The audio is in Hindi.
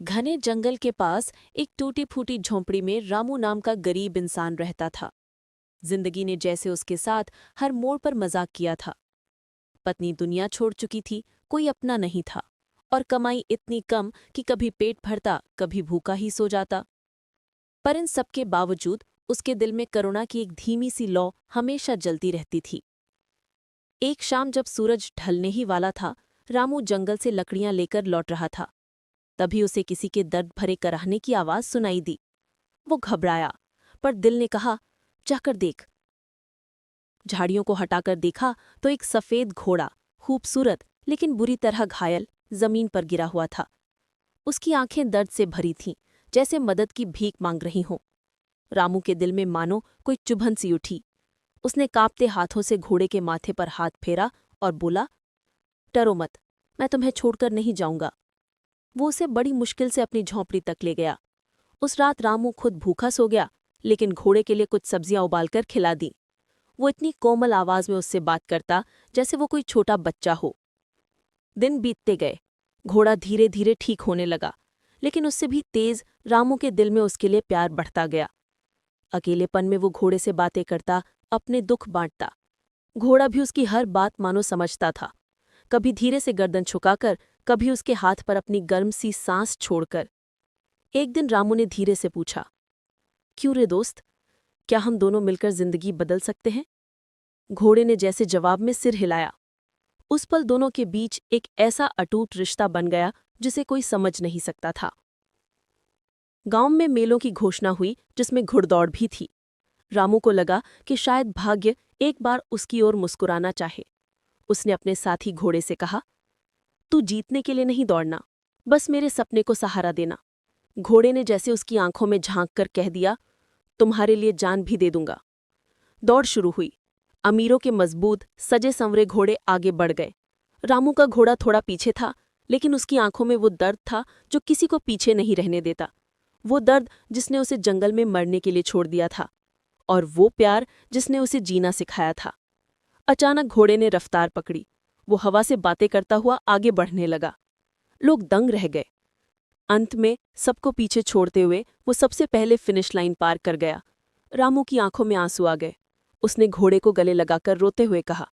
घने जंगल के पास एक टूटी फूटी झोंपड़ी में रामू नाम का गरीब इंसान रहता था। जिंदगी ने जैसे उसके साथ हर मोड़ पर मजाक किया था। पत्नी दुनिया छोड़ चुकी थी, कोई अपना नहीं था, और कमाई इतनी कम कि कभी पेट भरता, कभी भूखा ही सो जाता। पर इन सबके बावजूद उसके दिल में करुणा की एक धीमी सी लौ हमेशा जलती रहती थी। एक शाम जब सूरज ढलने ही वाला था, रामू जंगल से लकड़ियां लेकर लौट रहा था। तभी उसे किसी के दर्द भरे कराहने की आवाज सुनाई दी। वो घबराया, पर दिल ने कहा, जाकर देख। झाड़ियों को हटाकर देखा तो एक सफेद घोड़ा, खूबसूरत लेकिन बुरी तरह घायल, जमीन पर गिरा हुआ था। उसकी आंखें दर्द से भरी थीं, जैसे मदद की भीख मांग रही हों। रामू के दिल में मानो कोई चुभन सी उठी। उसने कांपते हाथों से घोड़े के माथे पर हाथ फेरा और बोला, डरो मत, मैं तुम्हें छोड़कर नहीं जाऊंगा। वो उसे बड़ी मुश्किल से अपनी झोंपड़ी तक ले गया। उस रात रामू खुद भूखा सो गया, लेकिन घोड़े के लिए कुछ सब्जियां उबालकर खिला दी। वो इतनी कोमल आवाज में उससे बात करता जैसे वो कोई छोटा बच्चा हो। दिन बीतते गए, घोड़ा धीरे धीरे ठीक होने लगा, लेकिन उससे भी तेज रामू के दिल में उसके लिए प्यार बढ़ता गया। अकेलेपन में वो घोड़े से बातें करता, अपने दुख बांटता। घोड़ा भी उसकी हर बात मानो समझता था, कभी धीरे से गर्दन झुकाकर, कभी उसके हाथ पर अपनी गर्म सी सांस छोड़कर। एक दिन रामू ने धीरे से पूछा, क्यों रे दोस्त, क्या हम दोनों मिलकर जिंदगी बदल सकते हैं? घोड़े ने जैसे जवाब में सिर हिलाया। उस पल दोनों के बीच एक ऐसा अटूट रिश्ता बन गया जिसे कोई समझ नहीं सकता था। गांव में मेलों की घोषणा हुई, जिसमें घुड़दौड़ भी थी। रामू को लगा कि शायद भाग्य एक बार उसकी ओर मुस्कुराना चाहे। उसने अपने साथी घोड़े से कहा, तू जीतने के लिए नहीं दौड़ना, बस मेरे सपने को सहारा देना। घोड़े ने जैसे उसकी आंखों में झांक कर कह दिया, तुम्हारे लिए जान भी दे दूंगा। दौड़ शुरू हुई। अमीरों के मजबूत सजे संवरे घोड़े आगे बढ़ गए। रामू का घोड़ा थोड़ा पीछे था, लेकिन उसकी आंखों में वो दर्द था जो किसी को पीछे नहीं रहने देता। वो दर्द जिसने उसे जंगल में मरने के लिए छोड़ दिया था, और वो प्यार जिसने उसे जीना सिखाया था। अचानक घोड़े ने रफ्तार पकड़ी। वो हवा से बातें करता हुआ आगे बढ़ने लगा। लोग दंग रह गए। अंत में सबको पीछे छोड़ते हुए वो सबसे पहले फिनिश लाइन पार कर गया। रामू की आंखों में आंसू आ गए। उसने घोड़े को गले लगाकर रोते हुए कहा,